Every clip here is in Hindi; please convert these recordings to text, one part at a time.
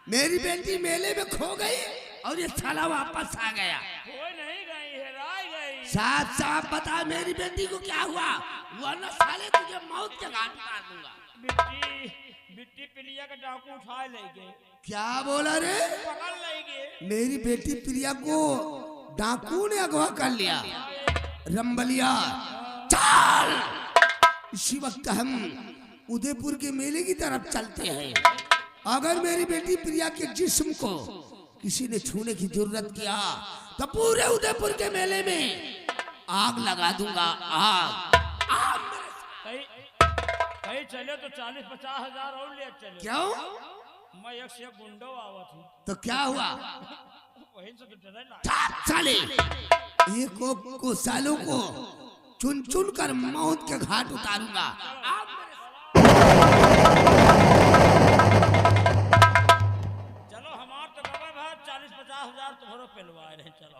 मेरी बेटी मेले में खो गई और ये साला वापस आ गया। कोई नहीं गई, हेराई गई। साफ साफ बता मेरी बेटी को क्या हुआ, वरना साले तुझे मौत के घाट उतार दूंगा। बिट्टी पिलिया का डाकू उठा ले गए। क्या बोला रे? पकड़ ले गए। मेरी बेटी प्रिया को डाकू ने अगवा कर लिया। रंबलिया चल, इसी वक्त हम उदयपुर के मेले की तरफ चलते हैं। अगर मेरी बेटी प्रिया के जिस्म को किसी ने छूने की जरूरत किया तो पूरे उदयपुर के मेले में आग लगा दूंगा। आग कहीं चले तो 40-50 हजार और ले चले। क्यों? मैं एक से गुंडो आवा थी। तो क्या हुआ? वहीं से तो डरे ना। साले एक को सालों को चुन चुन कर मौत के घाट उतारूंगा। चलो हमार तो बाबा भाई 40-50 हजार तुम्हारे पेलवाए रहे। चलो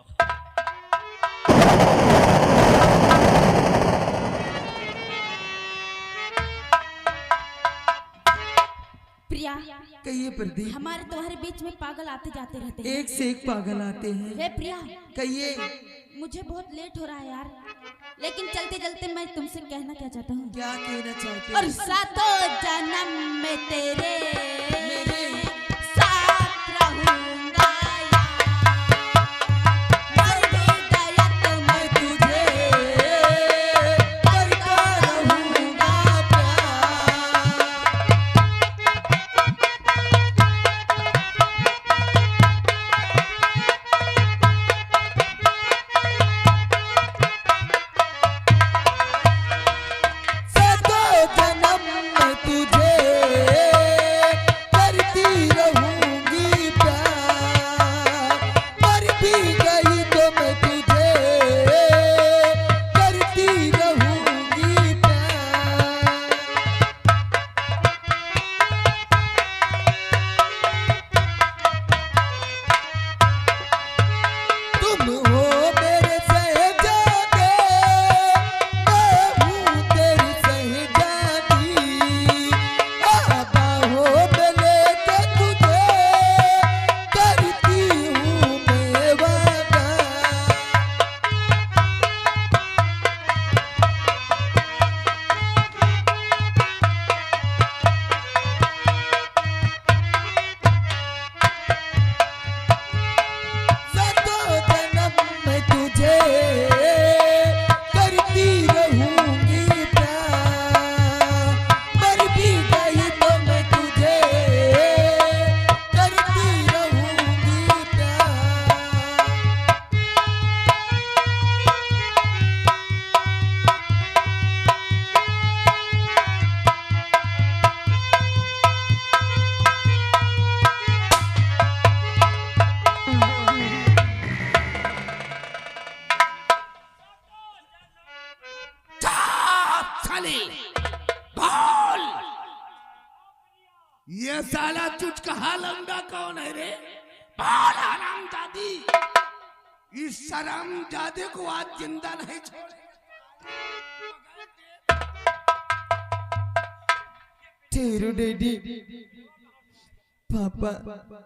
प्रिया, कहिए प्रदीप। हमारे तुम्हारे बीच में पागल आते जाते रहते हैं। एक से एक पागल आते हैं। हे प्रिया, कहिए। मुझे बहुत लेट हो रहा है यार, लेकिन चलते चलते मैं तुमसे कहना क्या चाहता हूँ। क्या कहना चाहते और सातों जन्म में तेरे साथ रहूंगा यार, मर भी गया तो मैं तुझे करता रहूंगा बोल, ये साला चुचकहा लौंडा कौन है रे? बोल हरामजादी, इस हरामजादे को आज जिंदा नहीं छोड़े। ठहरो डैडी। पापा,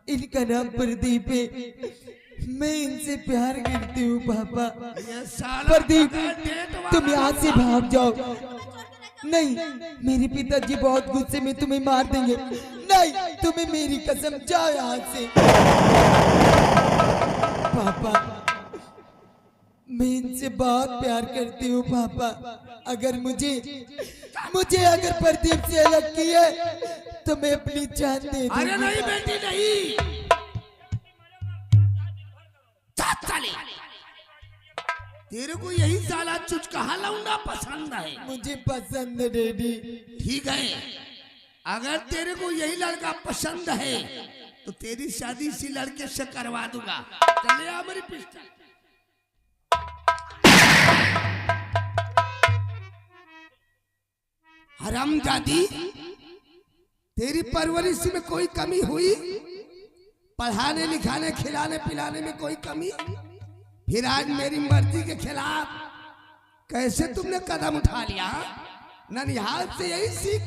इनका नाम प्रदीप है, मैं इनसे प्यार करती हूँ। पापा, प्रदीप तुम यहाँ से भाग जाओ। नहीं, मेरे पिताजी बहुत गुस्से में तुम्हें मार देंगे। नहीं, तुम्हें मेरी कसम, जाओ यहाँ से। पापा, मैं इनसे बहुत प्यार करती हूँ। पापा, अगर मुझे अगर प्रदीप से अलग किया तो मैं अपनी जान दे दूंगी। अरे नहीं बेटी नहीं, तेरे को यही साला चुचकहा लौंडा पसंद है? मुझे पसंद है डैडी। ठीक है, अगर तेरे को यही लड़का पसंद है तो तेरी शादी इसी लड़के से करवा दूंगा। चले आ मेरी पिस्टल। हरामजादी, तेरी परवरिश में कोई कमी हुई? पढ़ाने लिखाने खिलाने पिलाने में कोई कमी? फिर आज मेरी मर्जी के खिलाफ कैसे तुमने कदम उठा लिया? ननिहाल से यही सीख।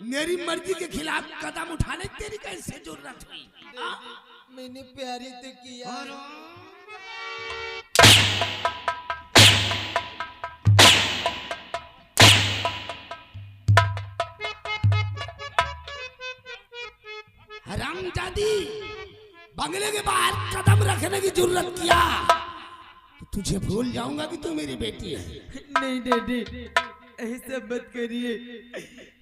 मेरी मर्जी के खिलाफ कदम उठाने की तेरी कैसे जरूरत हुई? मैंने प्यार ही तो किया। हरामजादी, बंगले के बाहर कदम रखने की जरूरत किया तो तुझे भूल जाऊंगा कि तू मेरी बेटी है। नहीं डैडी, ऐसा मत करिए,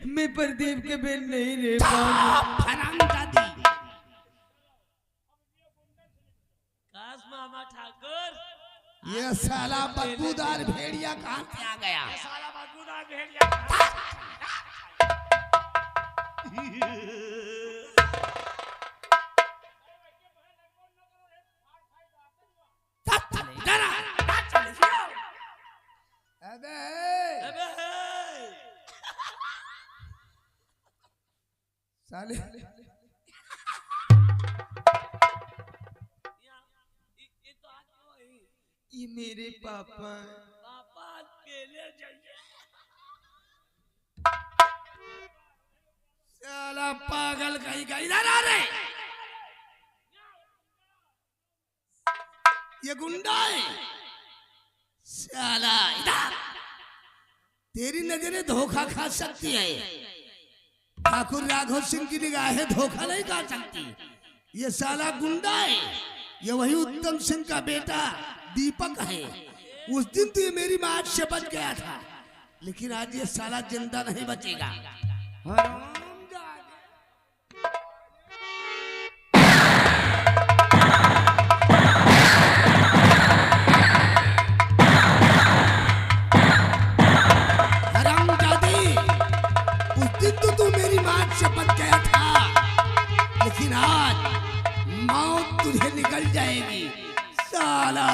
मैं प्रदीप के बिन नहीं रह पाऊंगा। हरामजादी, काश मामा ठाकुर, ये साला बदबूदार भेड़िया कहाँ से आ गया? साला बदबूदार भेड़िया अबे साले, ये मेरे पापा। पापा अकेले जाइए। साला पागल कहीं का, इधर आ रे। ये गुंडा है साला, इधर। तेरी नजरें धोखा खा सकती है, ठाकुर राघव सिंह की निगाहें धोखा नहीं खा सकती। ये साला गुंडा है, ये वही उत्तम सिंह का बेटा दीपक है। उस दिन तो ये मेरी मां से बच गया था, लेकिन आज ये साला जिंदा नहीं बचेगा। हरामजादी, उस दिन तो तू मेरी मां से बच गया था, लेकिन आज मौत तुझे निकल जाएगी साला।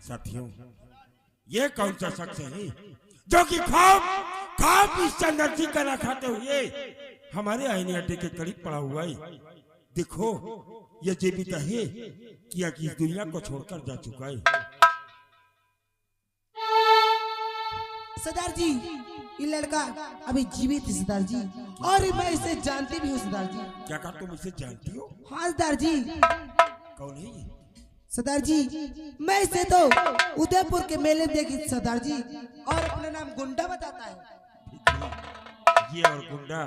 साथियों, ये कौन सा शख्स है जो कि खौफ खौफ इस चंदर्जी का ना खाते हुए हमारे आईने अड्डे के करीब पड़ा हुआ है? देखो, ये जीवित है कि इस दुनिया को छोड़कर जा चुका है। सरदार जी, ये लड़का अभी जीवित है सरदार जी, और मैं इसे जानती भी हूँ सरदार जी। क्या कहा, तुम इसे जानती हो? हाँ सरदार जी। कौन है ये? सरदार जी, मैं इसे तो उदयपुर के मेले में देखी सरदार जी, और अपना नाम गुंडा बताता है। ये और गुंडा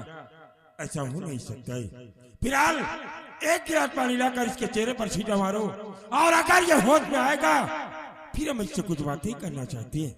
ऐसा हो नहीं सकता है। फिलहाल एक गिलास पानी लाकर इसके चेहरे पर छींटा मारो, और अगर ये होश में आएगा फिर हम इससे कुछ बातें करना चाहते हैं।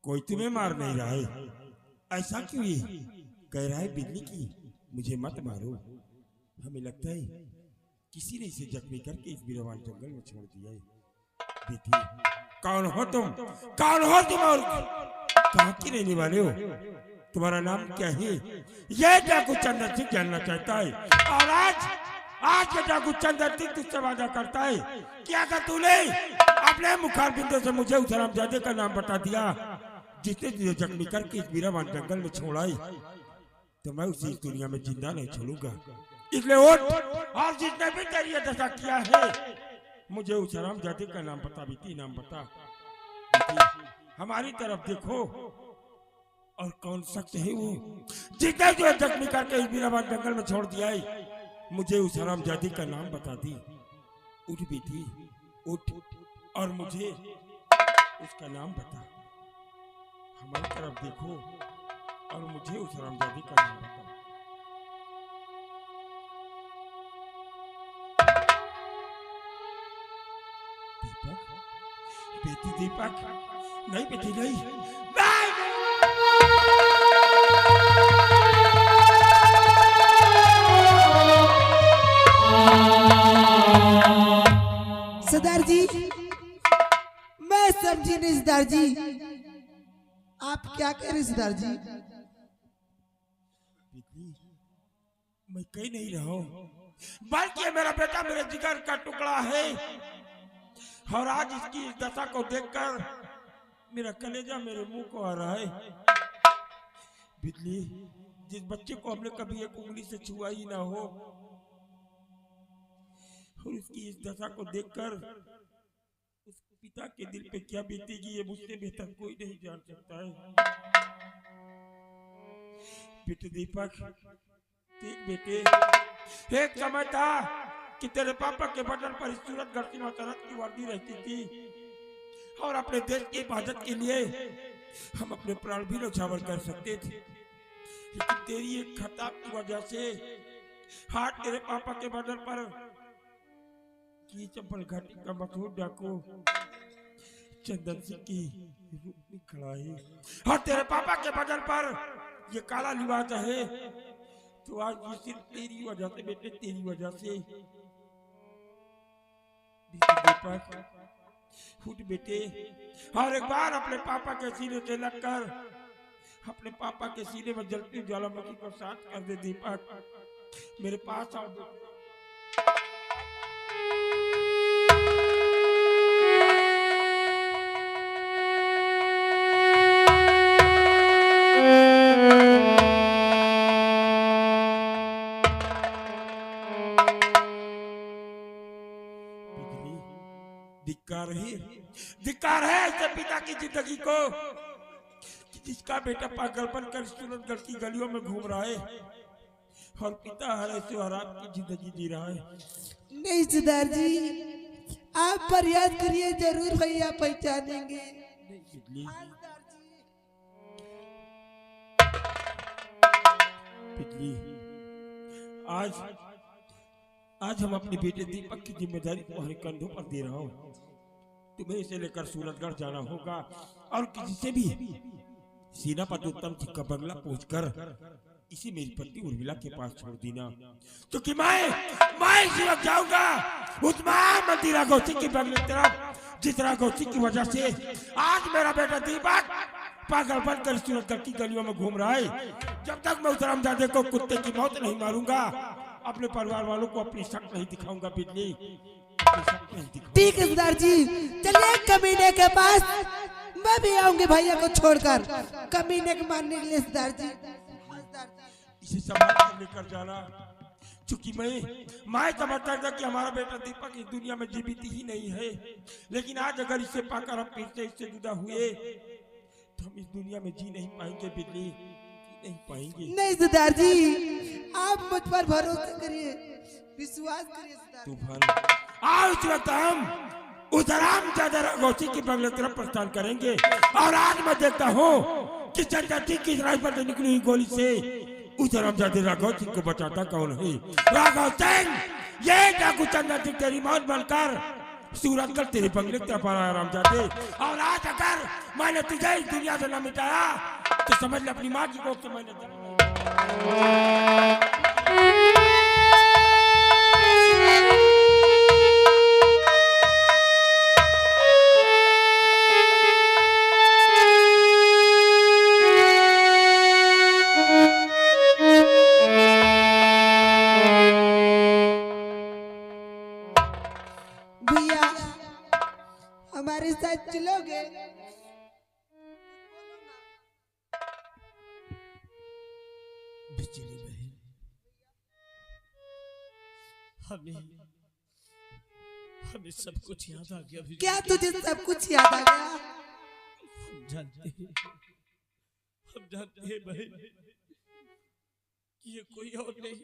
कोई तुम्हें मार नहीं रहा है, ऐसा क्यों है? कह रहा है बिजली की मुझे मत मारो। हमें लगता है किसी ने इसे जख्मी करके इस बिरवान जंगल में छोड़ दिया है। बेटी, कौन हो तुम? कौन हो तुम और कहाँ की रहने वाले हो? तुम्हारा नाम क्या है? यह डाकू चंदर सिंह जानना चाहता है, और आज ये डाकू चंदर सिंह तुझसे वादा करता है कि अगर तूने अपने मुखार बिंदु से मुझे उस हरामजादे का नाम बता दिया जिसने तुझे जख्मी करके इस बीरावान जंगल में छोड़ा है, तो मैं उसे इस दुनिया में जिंदा नहीं छोड़ूंगा। इसलिए उठ, और जिसने भी तेरी ये दशा किया है मुझे उस हरामजादे का नाम बता। बीती नाम बता। हमारी तरफ देखो, और कौन शख्स है वो जिसने तुझे जख्मी करके इस बीरावान जंगल में छोड़ दिया है? मुझे उस हरामजादे का नाम बता दी। उठ बेटी, उठ, और मुझे उसका नाम बता। हमारी तरफ देखो, और मुझे उस हरामजादी का नाम बताओ। दीपक, बेटी दीपक, नहीं बेटी नहीं, सरदार जी, मैं समझी नहीं सरदार जी, आप क्या कह रहे सरदार जी? बेटी, मैं कह नहीं रहा हूँ, बल्कि ये मेरा बेटा मेरे जिगर का टुकड़ा है और आज इसकी इस दशा को देखकर मेरा कलेजा मेरे मुंह को आ रहा है। बिजली, जिस बच्चे को हमने कभी एक उंगली से छुआ ही ना हो और उसकी इस दशा को देखकर उस पिता के दिल पे क्या बीतेगी ये मुझसे बेहतर कोई नहीं जान सकता है। बेटे दीपक, देख बेटे, एक समय था कि तेरे पापा के बटन पर इस सूरत गढ़ती नौतरत की वर्दी रहती थी और अपने देश की हिफाजत के लिए हम अपने प्राण भी न्यौछावर कर सकते थे, लेकिन तेरी एक खता की वजह से हाथ तेरे पापा के बटन पर की चंपल घाटी का मशहूर डाकू चंदन सिंह की रूप में खड़ा है और तेरे पापा के बटन पर ये काला लिबास है। तो आज ये सिर्फ तेरी वजह से बेटे, तेरी वजह से। दीपक, उठ बेटे और एक बार अपने पापा के सीने से लगकर अपने पापा के सीने में जलती ज्वालामुखी को शांत कर दे। दीपक, मेरे पास आओ। धिक्कार है ऐसे पिता की जिंदगी को जिसका बेटा पागल बनकर सूरतगढ़ की गलियों में घूम रहा है और पिता हर ऐसे आराम की जिंदगी जी रहा है। नहीं सरदार जी, आप प्रयास करिए, जरूर भैया पहचानेंगे। पिछली आज हम अपने बेटे दीपक की जिम्मेदारी तुम्हारे कंधों पर दे रहा हूँ। तुम्हें इसे लेकर सूरतगढ़ जाना होगा और किसी से भी सेनापति उत्तम सिंह का बंगला पहुंचकर इसे मेरी पत्नी उर्मिला के पास छोड़ देना, क्योंकि मैं इसी वक्त जाऊंगा उस महामंत्री राघोसी के बंगले तरफ जिस राघोसी की वजह से आज मेरा बेटा दीपक पागल बनकर सूरतगढ़ की गलियों में घूम रहा है। जब तक मैं उस हरामजादे को कुत्ते की मौत नहीं मारूंगा, अपने परिवार वालों को अपनी शक्ल नहीं दिखाऊंगा। बिजली, ठीक है सरदार जी, चलिए कमीने के पास, मैं भी आऊंगी भैया को छोड़कर कमीने के मारने के लिए। सरदार जी, इसे संभाल कर लेकर जाना, क्योंकि मैं समझता था कि हमारा बेटा दीपक इस दुनिया में जीवित ही नहीं है, लेकिन आज अगर इसे पाकर हम फिर से इससे जुदा हुए तो हम इस दुनिया में जी नहीं पाएंगे। बिजली, जी नहीं पाएंगे। नहीं सरदार जी, आप मुझ पर भरोसा करिए, विश्वास करिए सरदार। तूफान, आओ इस वक्त हम उस हरामजादा राघोसी के बंगले तरफ प्रस्थान करेंगे और आज मैं देखता हूँ कि चंदा सिंह की राइफल से निकली हुई गोली से उस हरामजादे राघव सिंह को बचाता कौन है? राघव सिंह, ये डाकू चंदा सिंह तेरी मौत बनकर सूरतगढ़ तेरे बंगले तरफ आ रहा है हरामजादे। और आज अगर मैंने तुझे इस दुनिया से न मिटाया तो समझ ले अपनी माँ की कोख से मैंने हमारे साथ चलोगे? बिजली बहन, हमें सब कुछ याद आ गया। क्या तुझे सब कुछ याद आ गया? हम जानते हैं बहन कि ये कोई और नहीं,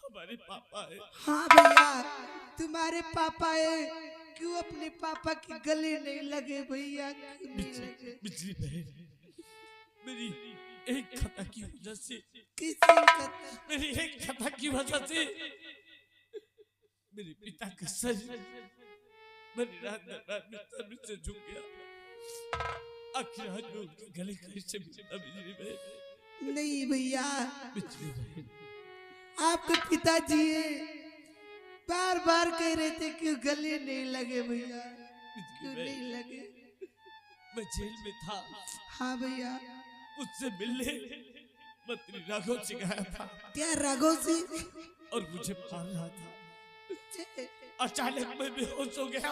हमारे पापा है। हाँ भैया, तुम्हारे पापा है। क्यों अपने पापा के गले नहीं लगे भैया? बिजली बहन, एक खता की वजह से, किसी का मेरी एक खता की वजह से मेरे पिता का शरीर मेरी रात दरबार में सर से झुक गया। आखिर आज मैं उनके गले कैसे मिलता बिजली बहन? नहीं भैया, बिजली बहन आपके पिताजी बार बार कह रहे थे कि गले नहीं लगे भैया, क्यों नहीं लगे? मैं जेल में था। हाँ भैया। उससे मिलने मंत्री राघव सिंह आया था। क्या राघव सिंह? और मुझे मार रहा था। अचानक मैं बेहोश हो गया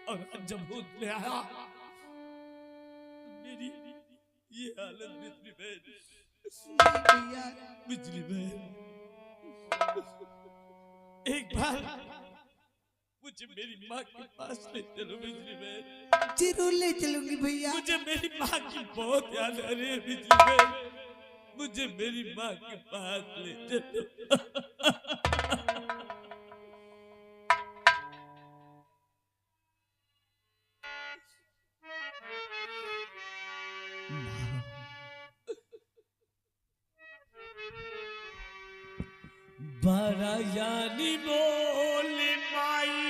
और जब होश में आया मेरी ये हालत बिजली बहन। भैया बिजली बहन, एक बार मुझे मेरी माँ के पास ले चलो बिजली बहन। जरूर ले चलूंगी भैया। मुझे मेरी माँ की बहुत याद आ रही है बिजली बहन। मुझे मेरी माँ के पास ले चलो। बड़ा यानी बोल माई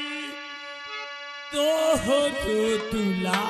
तो हो तुला